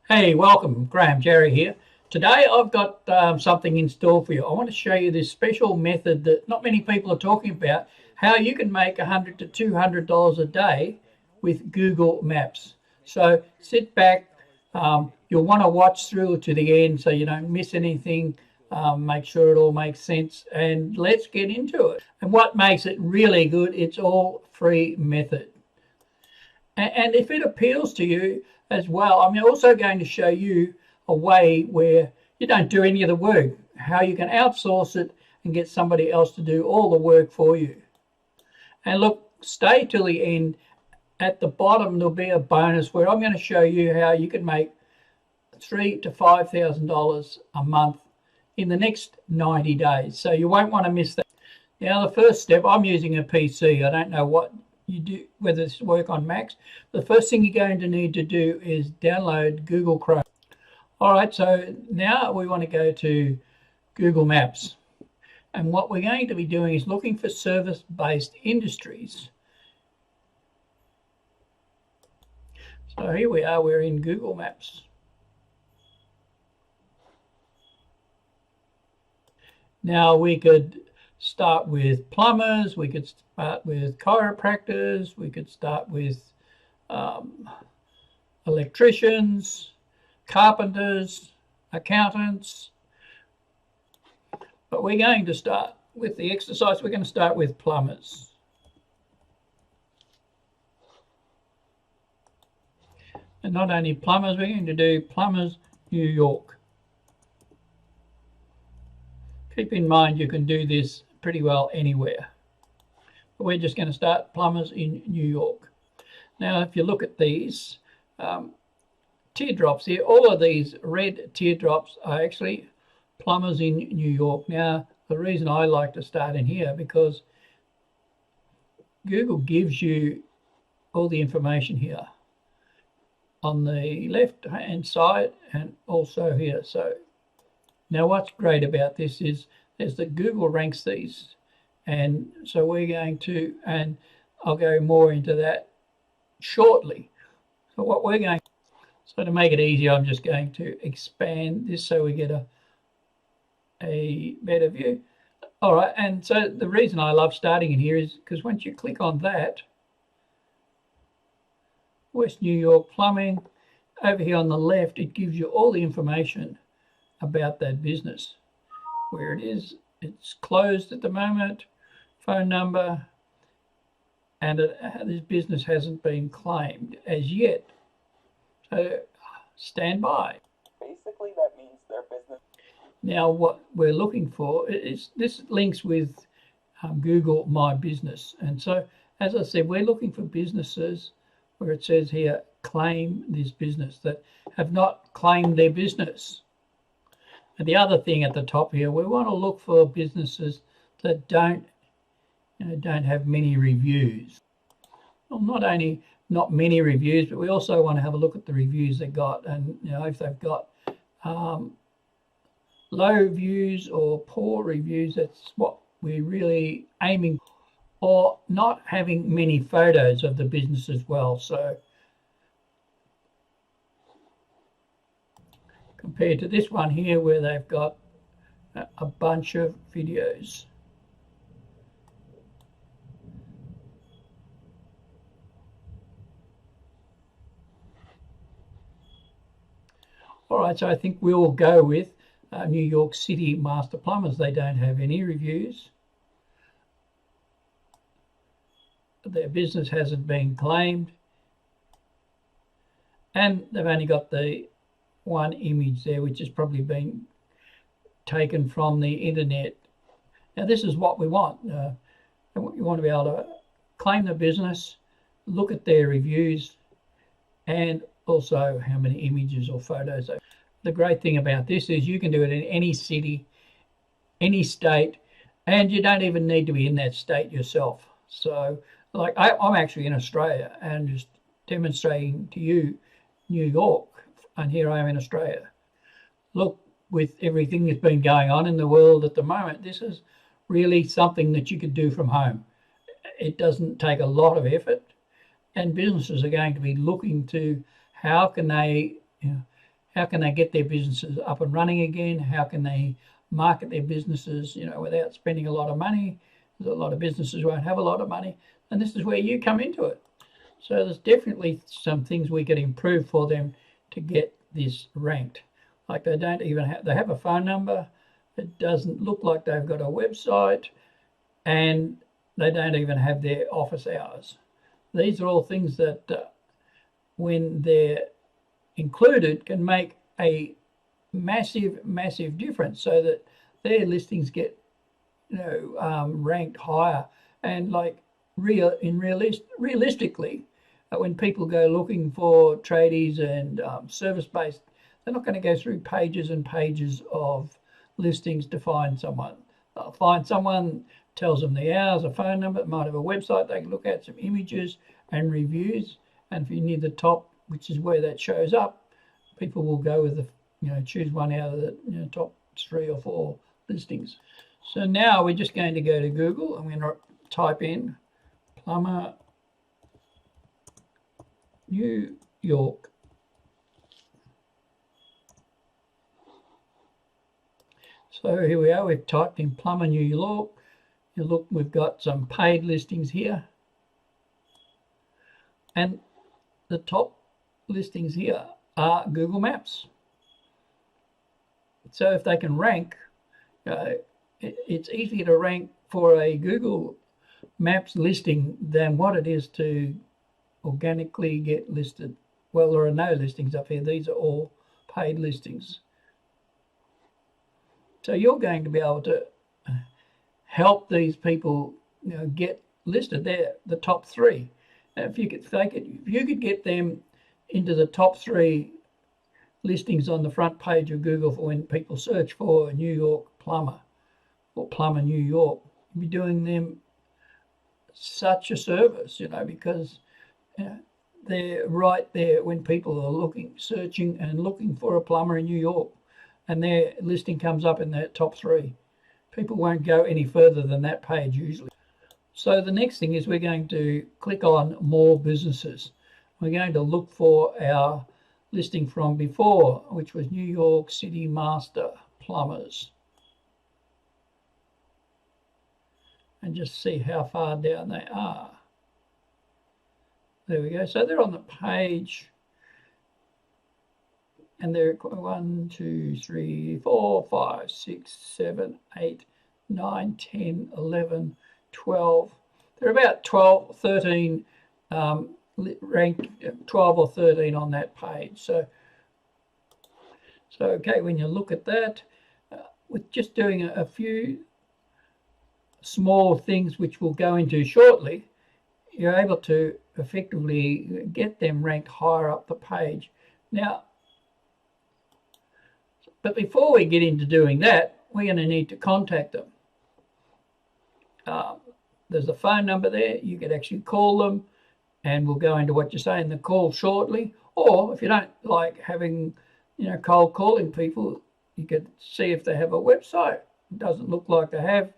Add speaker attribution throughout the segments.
Speaker 1: Hey, welcome, Graeme, Jarry here. Today I've got something in store for you. I want to show you this special method that not many people are talking about, how you can make $100 to $200 a day with Google Maps. So sit back, you'll want to watch through to the end so you don't miss anything, make sure it all makes sense, and let's get into it. And what makes it really good, it's all free method. And if it appeals to you as well, I'm also going to show you a way where you don't do any of the work, how you can outsource it and get somebody else to do all the work for you. And look, stay till the end. At the bottom, there'll be a bonus where I'm going to show you how you can make $3,000 to $5,000 a month in the next 90 days. So you won't want to miss that. Now, the first step, I'm using a PC. I don't know what you do, whether it's work on Macs. The first thing you're going to need to do is download Google Chrome. All right, so now we want to go to Google Maps. And what we're going to be doing is looking for service-based industries. So here we are, we're in Google Maps. Now we could start with plumbers, we could start with chiropractors, we could start with electricians, carpenters, accountants. But we're going to start with the exercise, we're going to start with plumbers. And not only plumbers, we're going to do plumbers New York. Keep in mind you can do this pretty well anywhere. But we're just going to start plumbers in New York. Now, if you look at these teardrops here, all of these red teardrops are actually plumbers in New York. Now, the reason I like to start in here because Google gives you all the information here on the left-hand side and also here. So now what's great about this is that Google ranks these. And so we're going to, and I'll go more into that shortly. So what we're going, so to make it easier, I'm just going to expand this so we get a better view. All right, and so the reason I love starting in here is because once you click on that, West New York Plumbing, over here on the left, it gives you all the information about that business, where it is, it's closed at the moment, phone number, and this business hasn't been claimed as yet. So stand by.
Speaker 2: Basically, that means their business.
Speaker 1: Now, what we're looking for is this links with Google My Business. And so, as I said, we're looking for businesses where it says here, claim this business, that have not claimed their business. And the other thing at the top here, we want to look for businesses that don't have many reviews. Well, not only not many reviews, but we also want to have a look at the reviews they got. And if they've got low reviews or poor reviews, that's what we're really aiming for. Or not having many photos of the business as well. So compared to this one here where they've got a bunch of videos. All right, so I think we'll go with New York City Master Plumbers. They don't have any reviews. Their business hasn't been claimed. And they've only got the one image there, which has probably been taken from the internet. Now, this is what we want. You want to be able to claim the business, look at their reviews, and also how many images or photos. The great thing about this is you can do it in any city, any state, and you don't even need to be in that state yourself. So, like I'm actually in Australia and just demonstrating to you New York, and here I am in Australia. Look, with everything that's been going on in the world at the moment, this is really something that you could do from home. It doesn't take a lot of effort, and businesses are going to be looking to how can they how can they get their businesses up and running again? How can they market their businesses, without spending a lot of money? A lot of businesses won't have a lot of money, and this is where you come into it. So there's definitely some things we could improve for them to get this ranked. Like they don't even have, they have a phone number. It doesn't look like they've got a website, and they don't even have their office hours. These are all things that when they're included can make a massive difference, so that their listings get ranked higher. And like realistically, when people go looking for tradies and service-based, they're not going to go through pages and pages of listings to find someone. They'll find someone, tells them the hours, a phone number, might have a website, they can look at some images and reviews, and if you're near the top, which is where that shows up, people will go with the, choose one out of the top 3 or 4 listings. So now we're just going to go to Google. I'm going to type in plumber New York. So here we are, we've typed in plumber New York. You look, we've got some paid listings here. And the top listings here are Google Maps. So if they can rank, it's easier to rank for a Google Maps listing than what it is to organically get listed. Well, there are no listings up here. These are all paid listings. So you're going to be able to help these people, get listed. They're the top 3. If you could get them into the top 3 listings on the front page of Google for when people search for New York plumber or plumber New York, you'd be doing them such a service, because they're right there when people are searching and looking for a plumber in New York, and their listing comes up in that top 3. People won't go any further than that page usually. So the next thing is we're going to click on more businesses. We're going to look for our listing from before, which was New York City Master Plumbers, and just see how far down they are. There we go. So they're on the page, and they're 1, 2, 3, 4, 5, 6, 7, 8, 9, 10, 11, 12. They're about 12, 13, ranked 12 or 13 on that page. So okay, when you look at that, with just doing a few small things, which we'll go into shortly, you're able to effectively get them ranked higher up the page. Now, but before we get into doing that, we're going to need to contact them. There's a phone number there. You could actually call them, and we'll go into what you say in the call shortly. Or if you don't like having, cold calling people, you could see if they have a website. It doesn't look like they have.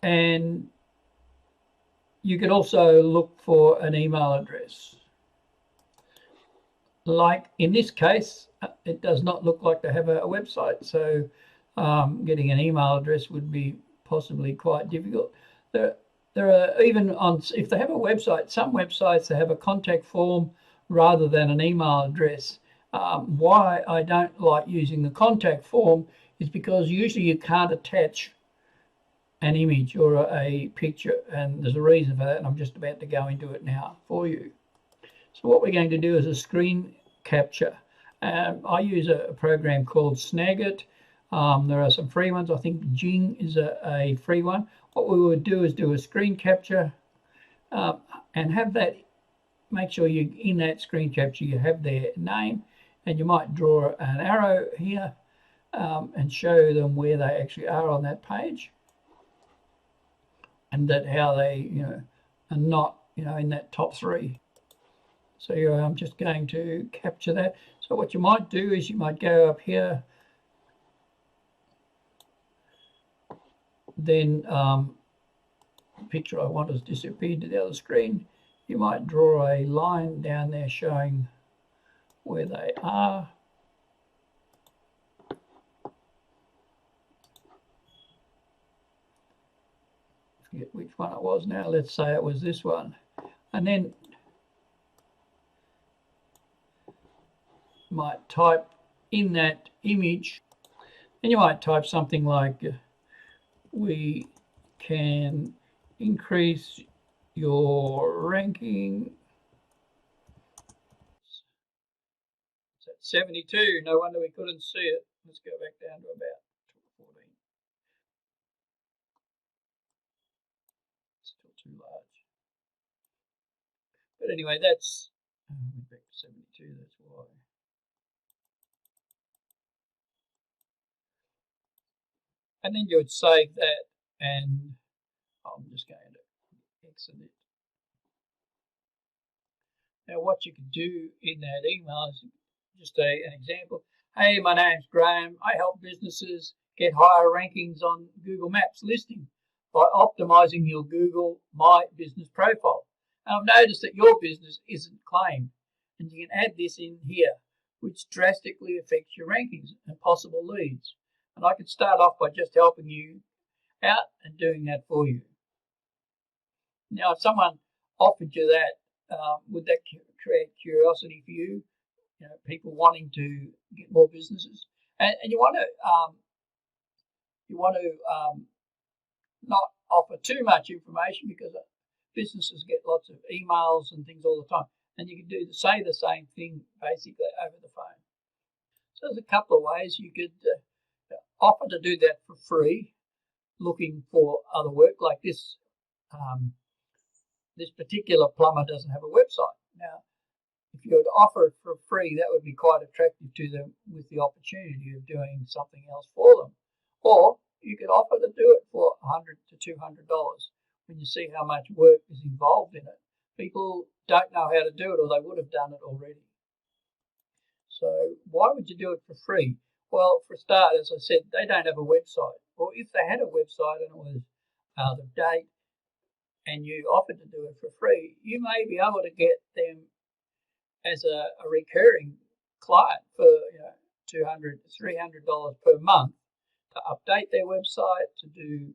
Speaker 1: And you could also look for an email address. Like in this case, it does not look like they have a website, so getting an email address would be possibly quite difficult. There are even if they have a website, some websites they have a contact form rather than an email address. Why I don't like using the contact form is because usually you can't attach an image or a picture, and there's a reason for that, and I'm just about to go into it now for you. So what we're going to do is a screen capture. I use a program called Snagit. There are some free ones. I think Jing is a free one. What we would do is do a screen capture and have that, make sure you in that screen capture you have their name, and you might draw an arrow here and show them where they actually are on that page, and that how they are not in that top 3. So I'm just going to capture that. So what you might do is you might go up here, then the picture I want has disappeared to the other screen. you might draw a line down there showing where they are. Forget which one it was now. Let's say it was this one. And then might type in that image, and you might type something like, we can increase your ranking. It's at 72. No wonder we couldn't see it. Let's go back down to about 14. Still too large. But anyway, that's back to 72. That's why. And then you would save that, and I'm just going to exit it. Now, what you can do in that email is just an example. Hey, my name's Graeme. I help businesses get higher rankings on Google Maps listing by optimizing your Google My Business profile. And I've noticed that your business isn't claimed, and you can add this in here, which drastically affects your rankings and possible leads. And I can start off by just helping you out and doing that for you. Now, if someone offered you that, would that create curiosity for you? You know, people wanting to get more businesses, and you want to not offer too much information, because businesses get lots of emails and things all the time, and you can say the same thing basically over the phone. So there's a couple of ways you could offer to do that for free, looking for other work like this. This particular plumber doesn't have a website. Now, if you were to offer it for free, that would be quite attractive to them, with the opportunity of doing something else for them. Or you could offer to do it for $100 to $200 when you see how much work is involved in it. People don't know how to do it, or they would have done it already. So why would you do it for free? Well, for a start, as I said, they don't have a website. Or if they had a website and it was out of date, and you offered to do it for free, you may be able to get them as a recurring client for $200, $300 per month to update their website, to do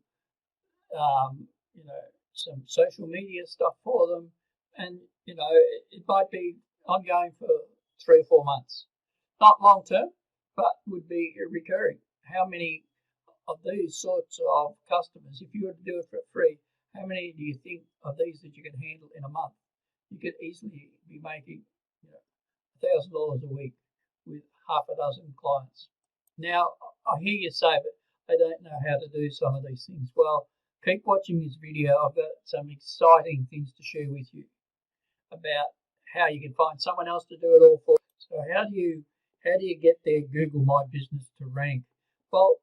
Speaker 1: some social media stuff for them, and it might be ongoing for 3 or 4 months, not long term, but would be recurring. How many of these sorts of customers, if you were to do it for free, how many do you think of these that you can handle in a month? You could easily be making $1,000 a week with half a dozen clients. Now, I hear you say, but I don't know how to do some of these things. Well, keep watching this video. I've got some exciting things to share with you about how you can find someone else to do it all for you. So how do you get their Google My Business to rank? Well,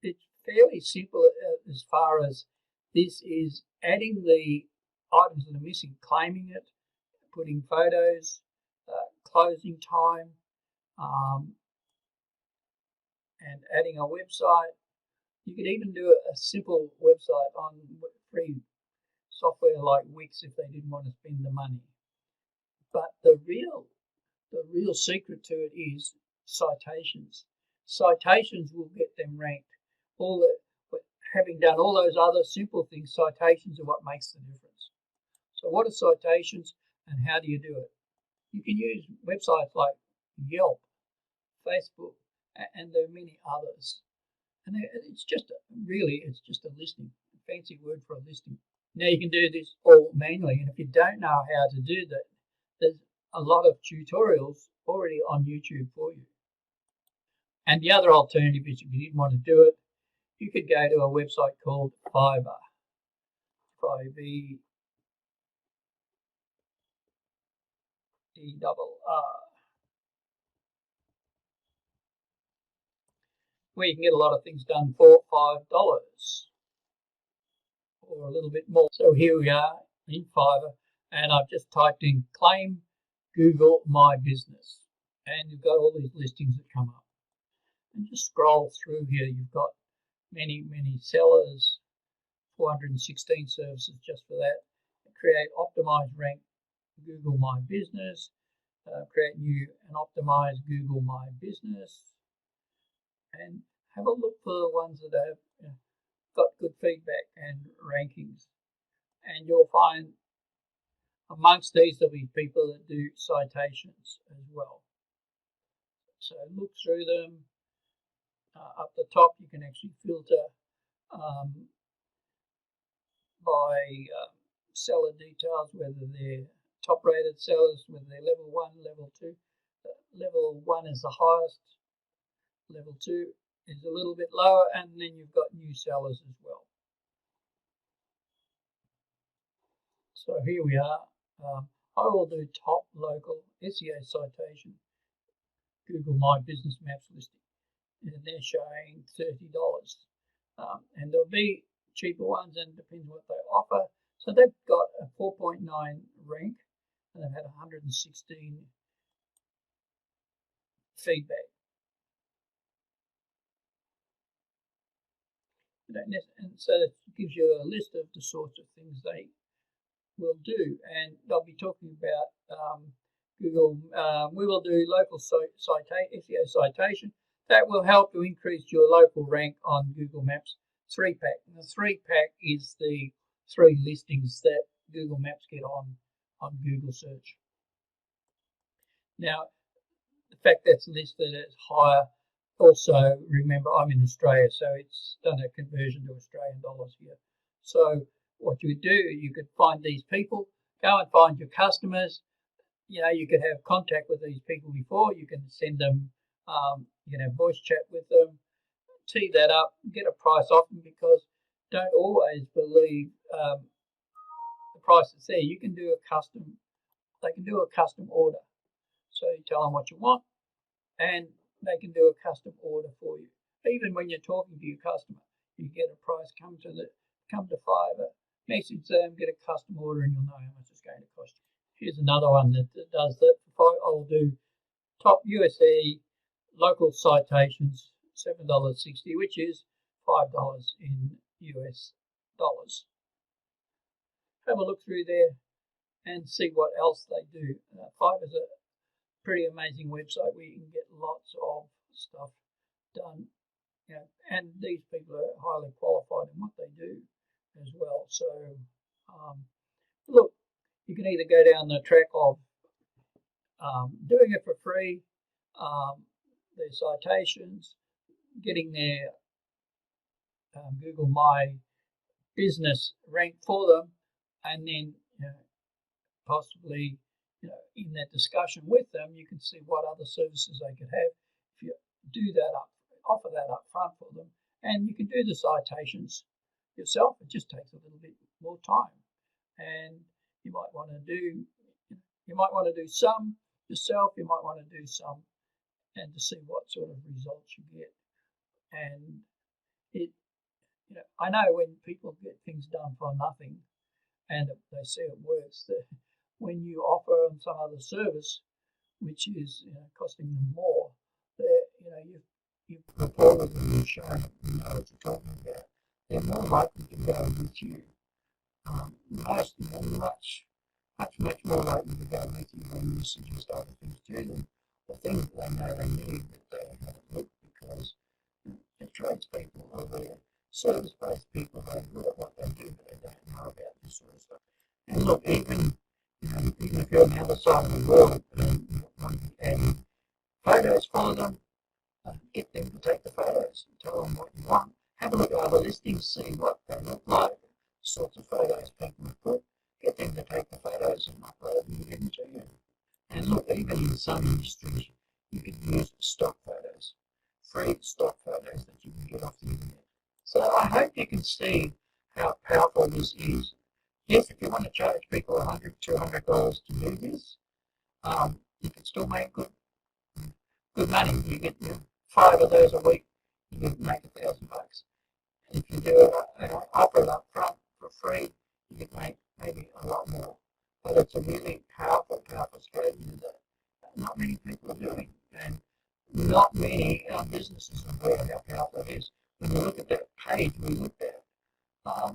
Speaker 1: it's fairly simple as far as this is adding the items that are missing, claiming it, putting photos, closing time, and adding a website. You could even do a simple website on free software like Wix if they didn't want to spend the money. But the real secret to it is citations. Citations will get them ranked. Having done all those other simple things, citations are what makes the difference. So what are citations, and how do you do it? You can use websites like Yelp, Facebook, and there are many others. And it's just a listing, a fancy word for a listing. Now you can do this all manually, and if you don't know how to do that, there's a lot of tutorials already on YouTube for you. And the other alternative is, if you didn't want to do it, you could go to a website called Fiverr, Fiverr, where you can get a lot of things done for $5 or a little bit more. So here we are in Fiverr, and I've just typed in claim Google My Business, and you've got all these listings that come up. And just scroll through here, you've got many sellers, 416 services just for that. Create optimized rank Google My Business, create new and optimize Google My Business, and have a look for the ones that have got good feedback and rankings. And you'll find amongst these there'll be people that do citations as well. So look through them. Up the top you can actually filter by seller details, whether they're top rated sellers, whether they're level 1, level 2. Level 1 is the highest, level 2 is a little bit lower, and then you've got new sellers as well. So here we are. I will do top local SEO citation, Google My Business Maps listing, and they're showing $30. And there'll be cheaper ones, and depends what they offer. So they've got a 4.9 rank, and they've had 116 feedback. And so that gives you a list of the sorts of things they will do, and they'll be talking about Google. We will do local SEO citation. That will help to increase your local rank on Google Maps 3-pack. And the 3-pack is the 3 listings that Google Maps get on Google search. Now, the fact that's listed as higher, also remember I'm in Australia, so it's done a conversion to Australian dollars here. So what you would do, you could find these people, go and find your customers. You could have contact with these people before. You can send them, you can have voice chat with them, tee that up, get a price off them, because don't always believe the price that's there. You can do they can do a custom order. So you tell them what you want, and they can do a custom order for you. Even when you're talking to your customer, you get a price, come to Fiverr, message them, get a custom order, and you'll know how much it's going to cost you. Here's another one that does that. I'll do top USE local citations, $7.60, which is $5 in US dollars. Have a look through there and see what else they do. Fiverr's a pretty amazing website where you can get lots of stuff done. And these people are highly qualified in what they do as well. So look, you can either go down the track of doing it for free, their citations, getting their Google My Business ranked for them, and then possibly in that discussion with them, you can see what other services they could have. If you do that offer that up front for them, and you can do the citations yourself. It just takes a little bit more time, and you might want to do some yourself. You might want to do some, and to see what sort of results you get. And I know when people get things done for nothing, and they see it works, that when you offer them some other service, which is costing them more, you've reported them, you've shown them, you know what you're talking about, they're more likely to go with you. Much more likely to go with you when you suggest other things to them, the things that they know they need that they haven't looked, because the tradespeople or the service-based people, they're good at what they do, but they don't know about this sort of stuff. And look, even if you're on the other side of the world and you want to be adding photos for them, get them to take the photos and tell them what you want. Have a look at other listings, see what they look like, the sorts of photos people have put. Get them to take the photos and upload them and give them to you. And look, even in some industries, you can use stock photos, free stock photos that you can get off the internet. So I hope you can see how powerful this is. Yes, if you want to charge people $100, $200 to do this, you can still make good money. You get 5 of those a week, you can make $1,000. If you do offer it up front for free, you can make maybe a lot more. But it's a really powerful strategy that not many people are doing, and not many businesses are aware how powerful it is. When you look at that page we looked at,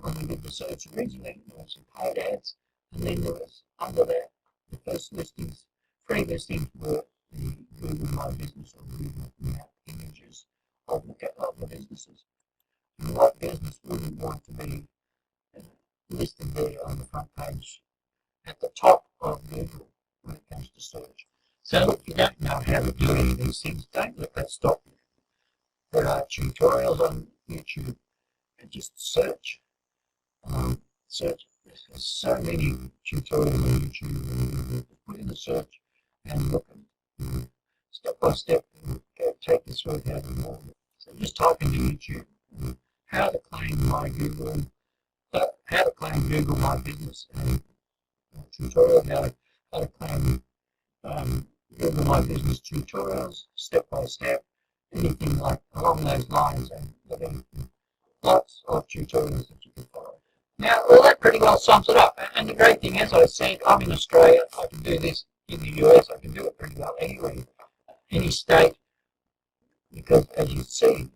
Speaker 1: when we did the search originally, there were some paid ads, and then there was under that the
Speaker 3: listings. Free listings were the Google My Business or Google Map images of the businesses. And what business wouldn't want to be listed there on the front page at the top of Google when it comes to search? So if you don't know how to do any of these things, don't let that stop you. There are tutorials on YouTube, and just search. Search. There's so many tutorials on YouTube. Put in the search and look at step by step. Take you through how to do it. So just type into YouTube how to claim my Google, how to claim Google My Business, and tutorial how to claim Google My Business tutorials step by step. Anything like along those lines, and there'll be lots of tutorials that you can follow. Now, well, that pretty well sums it up. And the great thing is, I said, I'm in Australia. I can do this in the US. I can do it pretty well anywhere, any state, because as you see,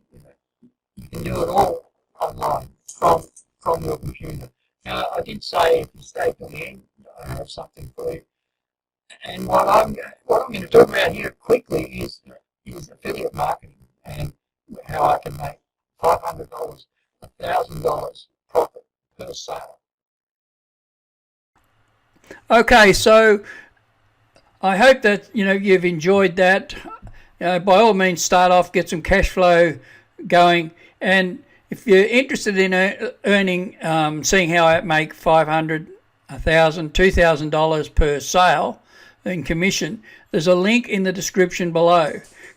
Speaker 3: you can do it all online from your computer. Now, I did say if you stay to the end, I have something for you. And what I'm going to talk about here quickly is affiliate marketing and how I can make $500, $1,000 profit per sale.
Speaker 1: Okay, so I hope that you've enjoyed that. By all means, start off, get some cash flow going, and if you're interested in earning, seeing how I make $500, $1,000, $2,000 per sale in commission, there's a link in the description below.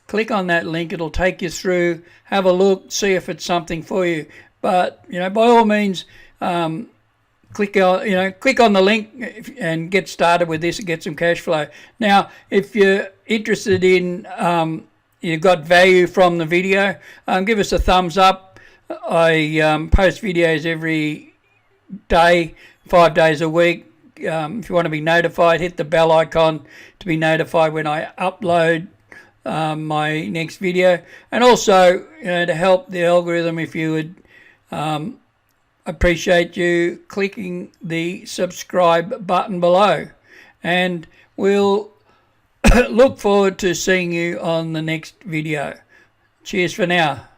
Speaker 1: Click on that link, it'll take you through, have a look, see if it's something for you. But by all means, click on the link and get started with this and get some cash flow. Now, if you're interested in, you've got value from the video, give us a thumbs up. I post videos every day, 5 days a week. If you want to be notified, hit the bell icon to be notified when I upload my next video. And also, to help the algorithm, if you would appreciate you clicking the subscribe button below. And we'll look forward to seeing you on the next video. Cheers for now.